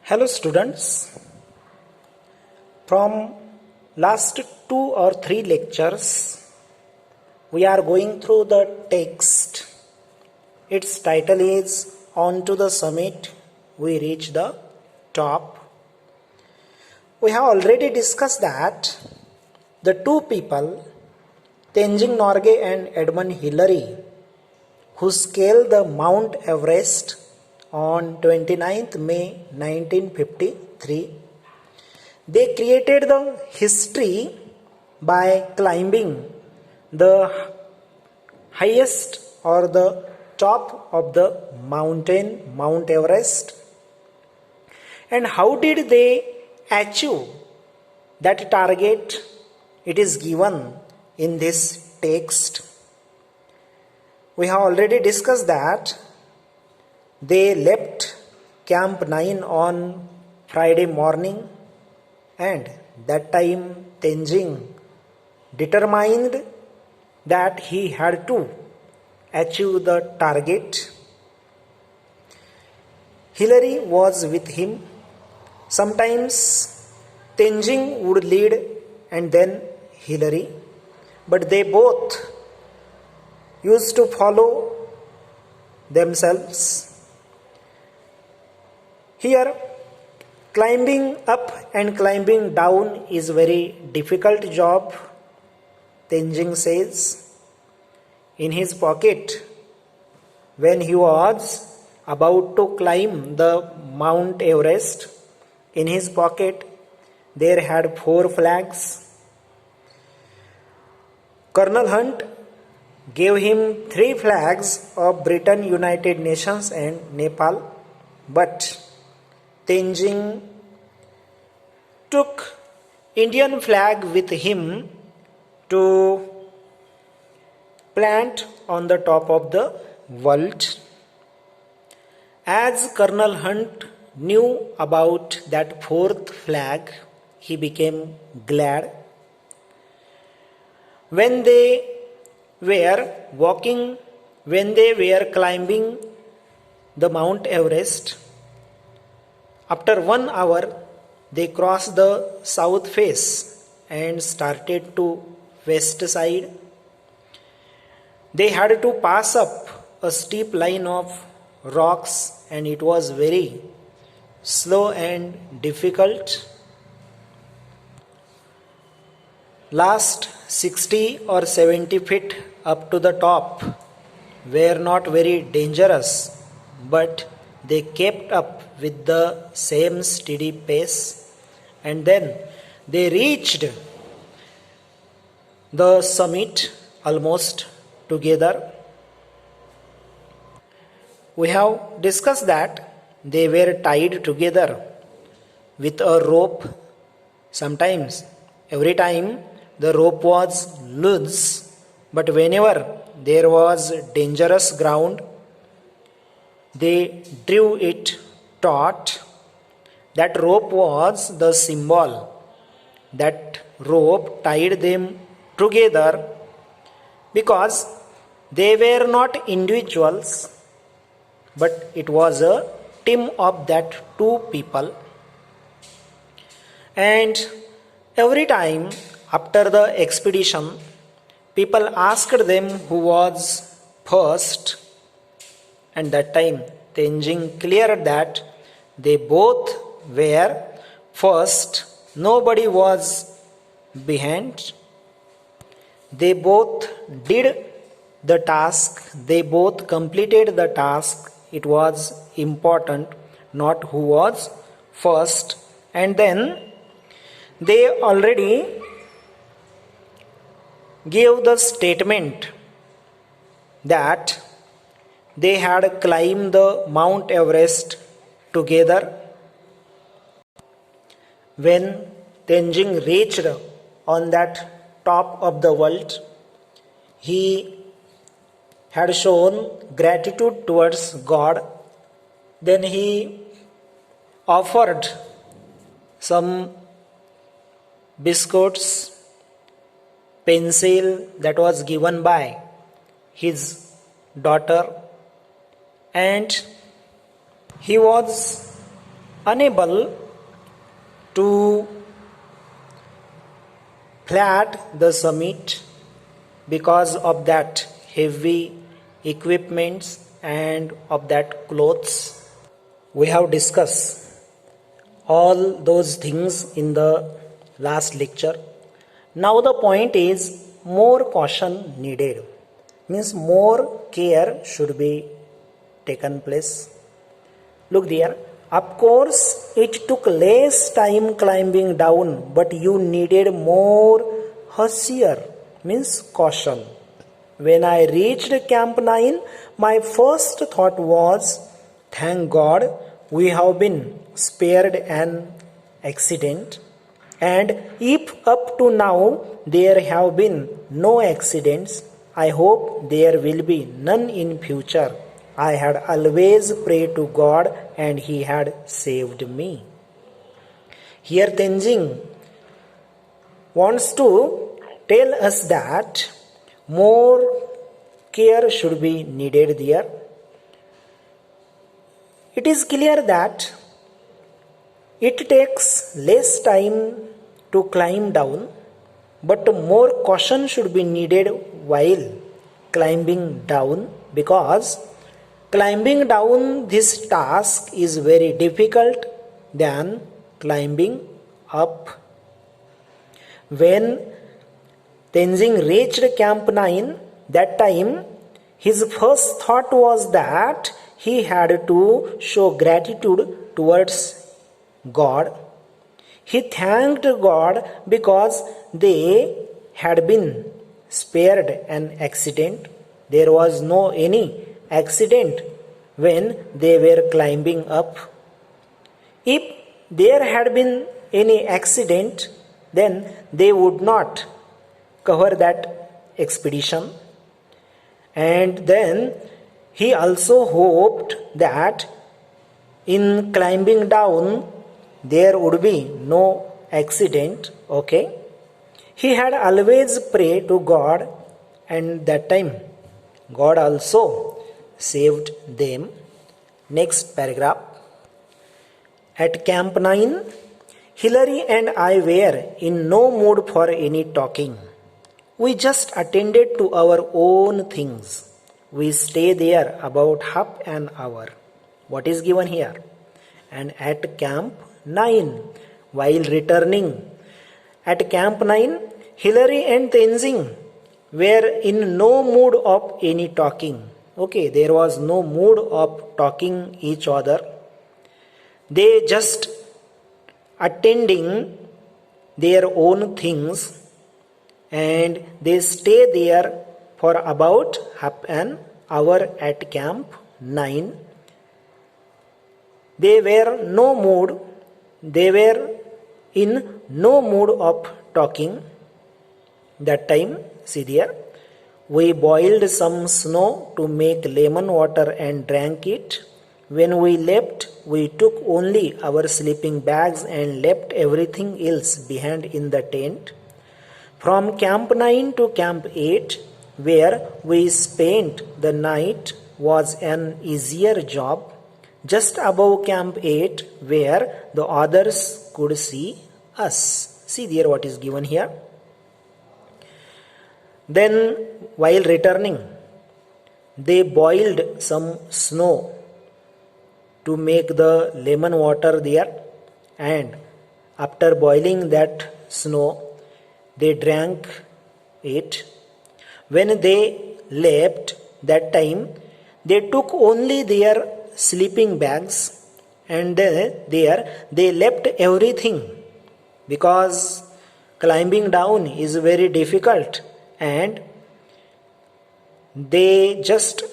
Hello students, from last 2 or 3 lectures we are going through the text. Its title is On to the Summit, we reach the top. We have already discussed that the two people, Tenzing Norgay and Edmund Hillary, who scaled the Mount Everest on 29th May 1953, they created the history by climbing the highest or the top of the mountain, Mount Everest. And how did they achieve that target? It is given in this text. We have already discussed that they left Camp 9 on Friday morning, and that time Tenzing determined that he had to achieve the target. Hillary was with him. Sometimes Tenzing would lead and then Hillary, but they both used to follow themselves. Here, climbing up and climbing down is very difficult job, Tenzing says. In his pocket, when he was about to climb the Mount Everest, in his pocket there had 4 flags. Colonel Hunt gave him 3 flags of Britain, United Nations and Nepal, but Tenzing took Indian flag with him to plant on the top of the world. As Colonel Hunt knew about that 4th flag, he became glad. When they were climbing the Mount Everest, after 1 hour, they crossed the south face and started to west side. They had to pass up a steep line of rocks and it was very slow and difficult. Last 60 or 70 feet up to the top were not very dangerous, but they kept up with the same steady pace, and then they reached the summit almost together. We have discussed that they were tied together with a rope. Sometimes, every time the rope was loose, but whenever there was dangerous ground, they drew it taut. That rope was the symbol. That rope tied them together because they were not individuals, but it was a team of that 2 people. And every time after the expedition, people asked them who was first, and that time Tenzing cleared that they both were first, nobody was behind. They both did the task, they both completed the task. It was important not who was first. And then they already gave the statement that they had climbed the Mount Everest together. When Tenzing reached on that top of the world, he had shown gratitude towards God. Then he offered some biscuits, pencil that was given by his daughter, and he was unable to flat the summit because of that heavy equipments and of that clothes. We have discussed all those things in the last lecture. Now the point is more caution needed, means more care should be taken place. Look there, of course it took less time climbing down, but you needed more hastier, means caution. When I reached Camp 9, my first thought was, thank God we have been spared an accident. And if up to now there have been no accidents, I hope there will be none in future. I had always prayed to God and He had saved me. Here Tenzing wants to tell us that more care should be needed there. It is clear that it takes less time to climb down, but more caution should be needed while climbing down, because climbing down this task is very difficult than climbing up. When Tenzing reached Camp 9, that time his first thought was that he had to show gratitude towards God. He thanked God because they had been spared an accident. There was no any accident when they were climbing up. If there had been any accident, then they would not cover that expedition. And then he also hoped that in climbing down there would be no accident. Okay, he had always prayed to God, and that time God also saved them. Next paragraph. At Camp 9, Hilary and I were in no mood for any talking. We just attended to our own things. We stay there about half an hour. What is given here? And at Camp 9, while returning, at Camp 9, Hilary and Tenzing were in no mood of any talking. Okay, there was no mood of talking each other. They just attending their own things, and they stay there for about half an hour at Camp 9. They were in no mood of talking. That time, see there, we boiled some snow to make lemon water and drank it. When we left, we took only our sleeping bags and left everything else behind in the tent. From Camp 9 to Camp 8, where we spent the night, was an easier job. Just above Camp 8, where the others could see us. See there what is given here. Then, while returning, they boiled some snow to make the lemon water there, and after boiling that snow, they drank it. When they left that time, they took only their sleeping bags, and there they left everything, because climbing down is very difficult, and they just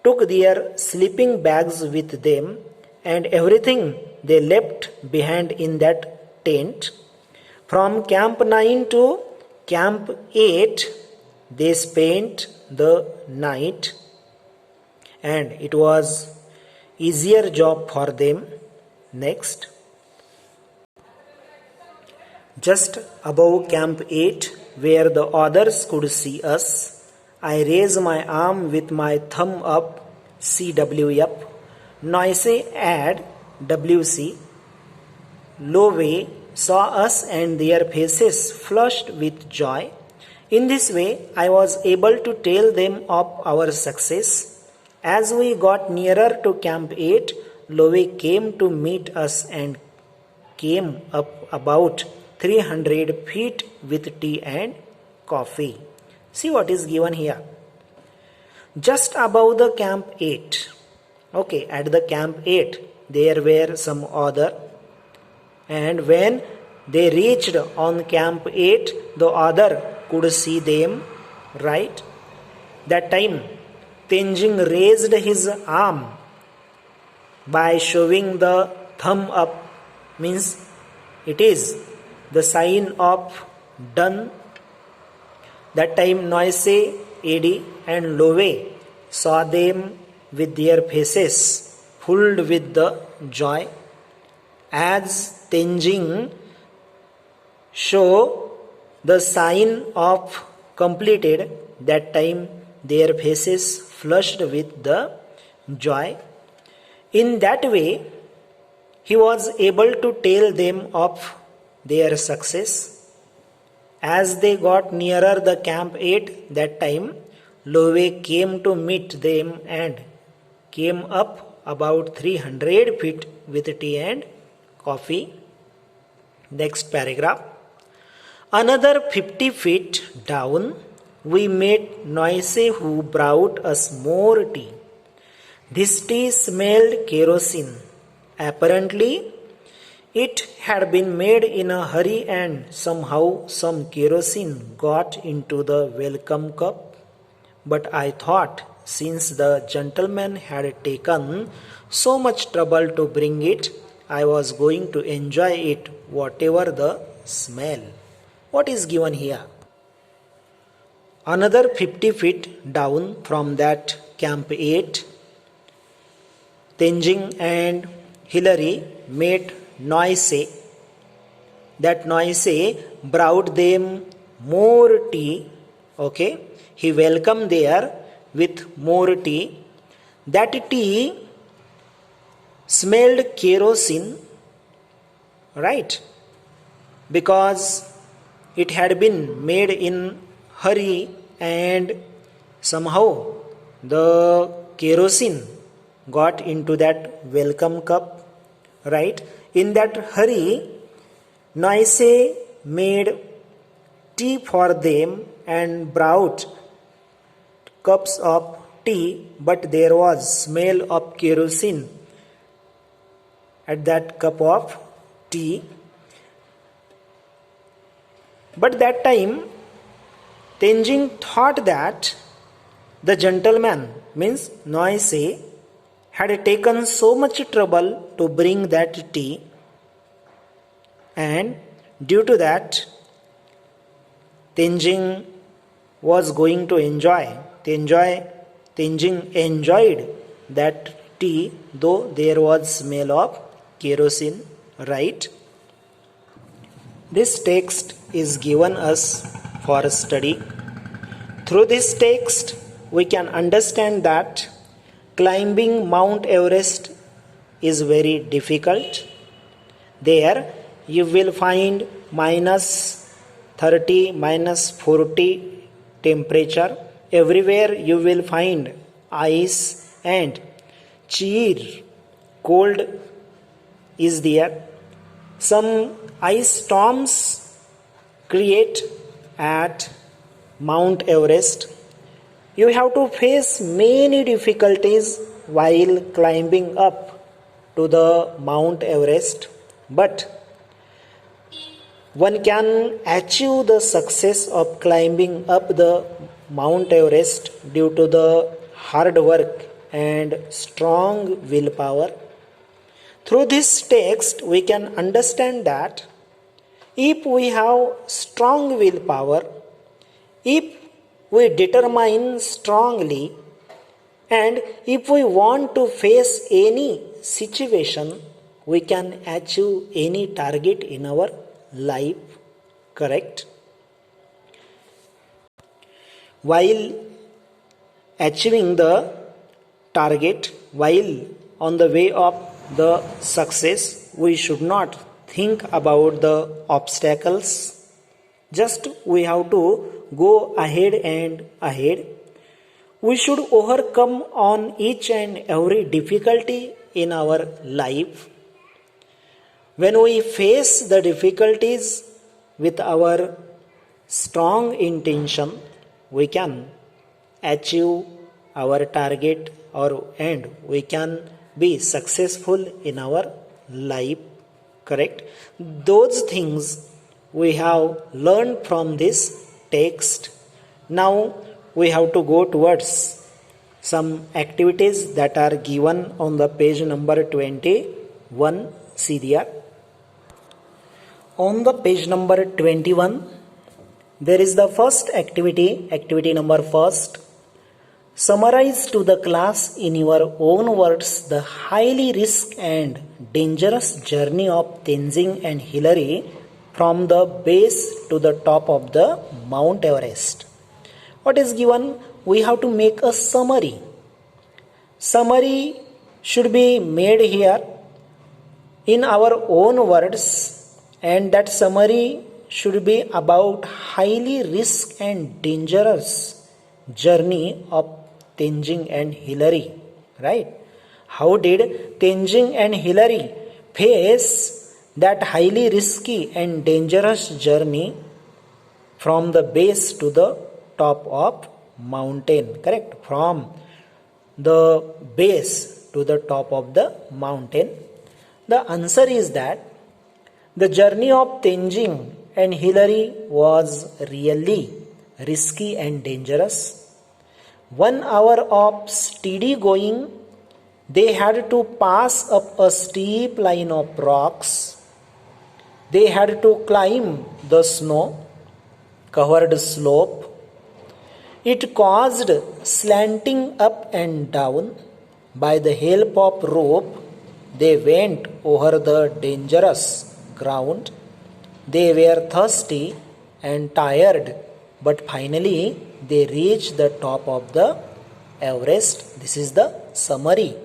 took their sleeping bags with them, and everything they left behind in that tent. From Camp 9 to Camp 8, they spent the night, and it was easier job for them. Next. Just above Camp 8, where the others could see us, I raised my arm with my thumb up, CWF, noisy add WC, Lowe saw us and their faces flushed with joy. In this way, I was able to tell them of our success. As we got nearer to Camp 8, Lowe came to meet us and came up about 300 feet with tea and coffee. See what is given here. Just above the Camp 8. Okay, at the Camp 8, there were some other. And when they reached on Camp 8, the other could see them, right? That time, Tenzing raised his arm by showing the thumb up, means it is the sign of done. That time Noise, Eddie and Lowe saw them with their faces filled with the joy. As Tenzing show the sign of completed, that time their faces flushed with the joy. In that way, he was able to tell them of their success. As they got nearer the Camp 8, that time Lowe came to meet them and came up about 300 feet with tea and coffee. Next paragraph. Another 50 feet down, we met Noise, who brought us more tea. This tea smelled kerosene. Apparently, it had been made in a hurry and somehow some kerosene got into the welcome cup. But I thought, since the gentleman had taken so much trouble to bring it, I was going to enjoy it, whatever the smell. What is given here? Another 50 feet down from that Camp 8, Tenzing and Hilary met Noise. That Noise brought them more tea. Okay, he welcomed there with more tea. That tea smelled kerosene, right? Because it had been made in hurry and somehow the kerosene got into that welcome cup, right? In that hurry, Noise made tea for them and brought cups of tea, but there was smell of kerosene at that cup of tea. But that time, Tenzing thought that the gentleman, means Noise, had taken so much trouble to bring that tea, and due to that, Tenzing was going to enjoy. Tenzing enjoyed that tea, though there was smell of kerosene, right? This text is given us for study. Through this text, we can understand that climbing Mount Everest is very difficult. There you will find minus 30, minus 40 temperature. Everywhere you will find ice and sheer cold is there. Some ice storms create at Mount Everest. You have to face many difficulties while climbing up to the Mount Everest, but one can achieve the success of climbing up the Mount Everest due to the hard work and strong willpower. Through this text, we can understand that if we have strong willpower, if we determine strongly, and if we want to face any situation, we can achieve any target in our life, correct? While achieving the target, while on the way of the success, we should not think about the obstacles. Just we have to go ahead and ahead. We should overcome on each and every difficulty in our life. When we face the difficulties with our strong intention, we can achieve our target and we can be successful in our life. Correct? Those things we have learned from this text. Now we have to go towards some activities that are given on the page number 21. See there. On the page number 21, there is the first activity, activity number first. Summarize to the class in your own words the highly risky and dangerous journey of Tenzing and Hillary from the base to the top of the Mount Everest. What is given? We have to make a summary. Summary should be made here in our own words, and that summary should be about highly risky and dangerous journey of Tenzing and Hillary, right? How did Tenzing and Hillary face that highly risky and dangerous journey from the base to the top of mountain? Correct? From the base to the top of the mountain. The answer is that the journey of Tenzing and Hillary was really risky and dangerous. 1 hour of steady going, they had to pass up a steep line of rocks. They had to climb the snow-covered slope. It caused slanting up and down. By the help of rope, they went over the dangerous ground. They were thirsty and tired, but finally they reached the top of the Everest. This is the summary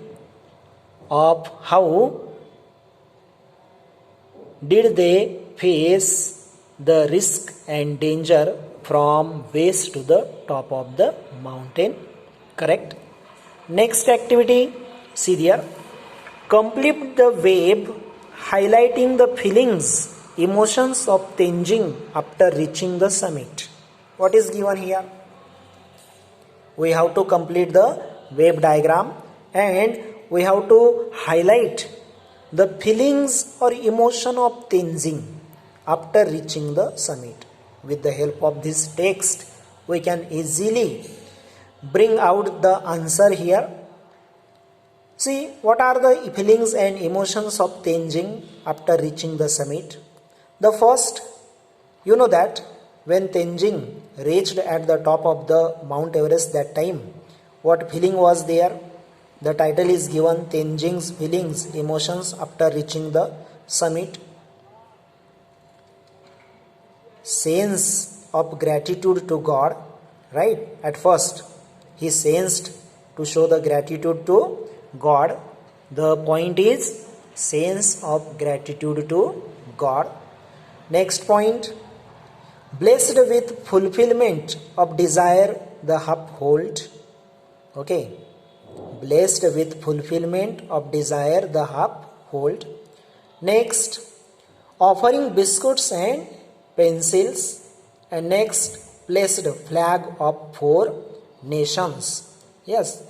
of how did they face the risk and danger from base to the top of the mountain. Correct? Next activity, see there. Complete the web highlighting the feelings, emotions of Tenzing after reaching the summit. What is given here? We have to complete the wave diagram and we have to highlight the feelings or emotion of Tenzing after reaching the summit. With the help of this text, we can easily bring out the answer here. See, what are the feelings and emotions of Tenzing after reaching the summit? The first, you know that when Tenzing reached at the top of the Mount Everest that time, what feeling was there? The title is given Tenzing's feelings, emotions after reaching the summit. Sense of gratitude to God, right? At first, he sensed to show the gratitude to God. The point is sense of gratitude to God. Next point, blessed with fulfillment of desire the uphold. Okay, blessed with fulfillment of desire the uphold. Next, offering biscuits and pencils. And next, placed flag of 4 nations. Yes,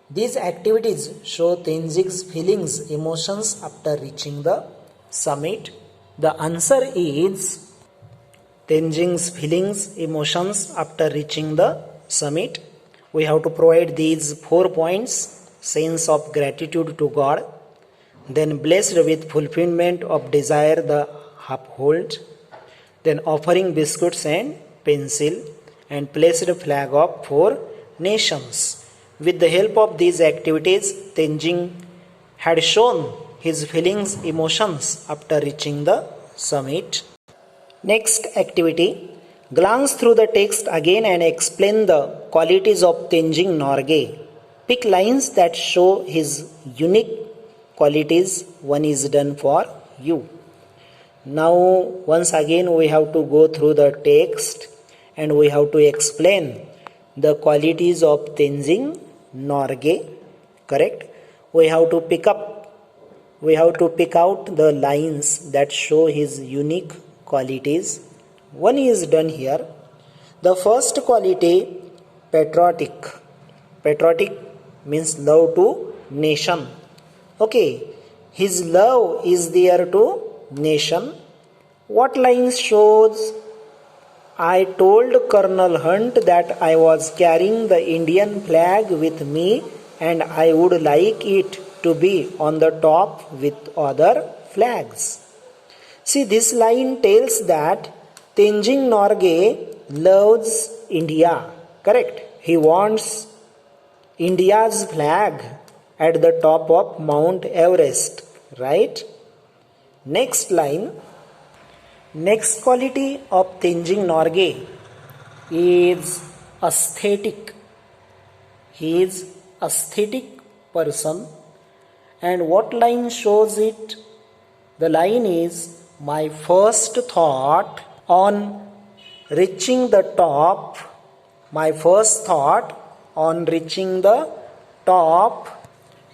these activities show Tenzing's feelings, emotions after reaching the summit. The answer is Tenzing's feelings, emotions after reaching the summit. We have to provide these 4 points: sense of gratitude to God, then blessed with fulfillment of desire the uphold, then offering biscuits and pencil, and placed flag of 4 nations. With the help of these activities, Tenzing had shown his feelings, emotions after reaching the summit. Next activity, glance through the text again and explain the qualities of Tenzing Norgay. Pick lines that show his unique qualities. One is done for you. Now once again we have to go through the text and we have to explain the qualities of Tenzing Norgay. Correct? We have to pick out the lines that show his unique qualities. One is done here. The first quality, patriotic. Patriotic means love to nation. Okay, his love is there to nation. What lines shows? I told Colonel Hunt that I was carrying the Indian flag with me and I would like it to be on the top with other flags. See, this line tells that Tenzing Norgay loves India. Correct? He wants India's flag at the top of Mount Everest. Right? Next line. Next quality of Tenzing Norgay is aesthetic. He is aesthetic person. And what line shows it? The line is, my first thought on reaching the top, my first thought on reaching the top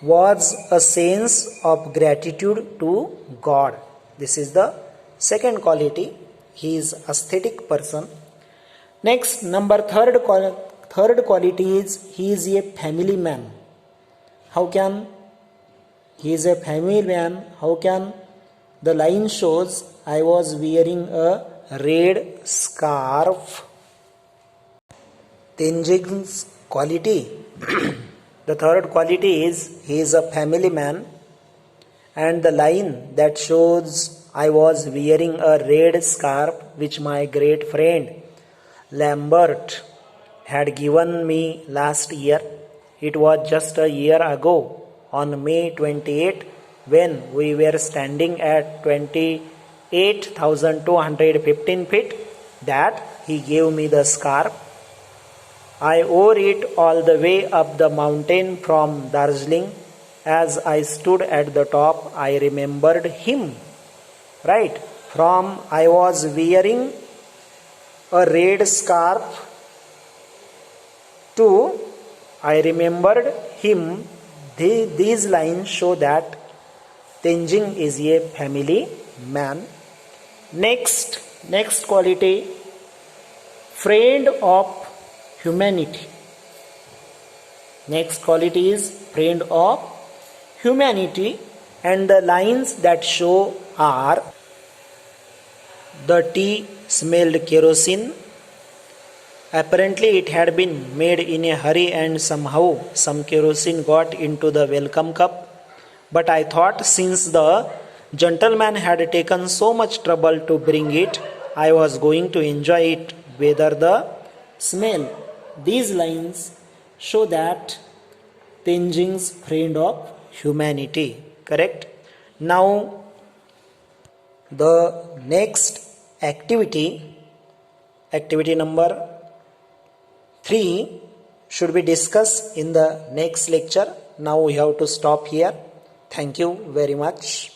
was a sense of gratitude to God. This is the second quality. He is aesthetic person. Next, third quality is he is a family man. How can he is a family man? How can? The line shows, I was wearing a red scarf. Tenzing's quality. The third quality is he is a family man. And the line that shows, I was wearing a red scarf which my great friend Lambert had given me last year. It was just a year ago on May 28 when we were standing at 28,215 feet that he gave me the scarf. I wore it all the way up the mountain from Darjeeling. As I stood at the top, I remembered him. Right? From I was wearing a red scarf to I remembered him. These lines show that Tenzing is a family man. Next quality, friend of humanity. Next quality is friend of humanity, and the lines that show are, the tea smelled kerosene. Apparently it had been made in a hurry and somehow some kerosene got into the welcome cup. But I thought since the gentleman had taken so much trouble to bring it, I was going to enjoy it, whether the smell. These lines show that Tenzing's friend of humanity. Correct? Now the next activity number 3 should be discussed in the next lecture. Now we have to stop here. Thank you very much.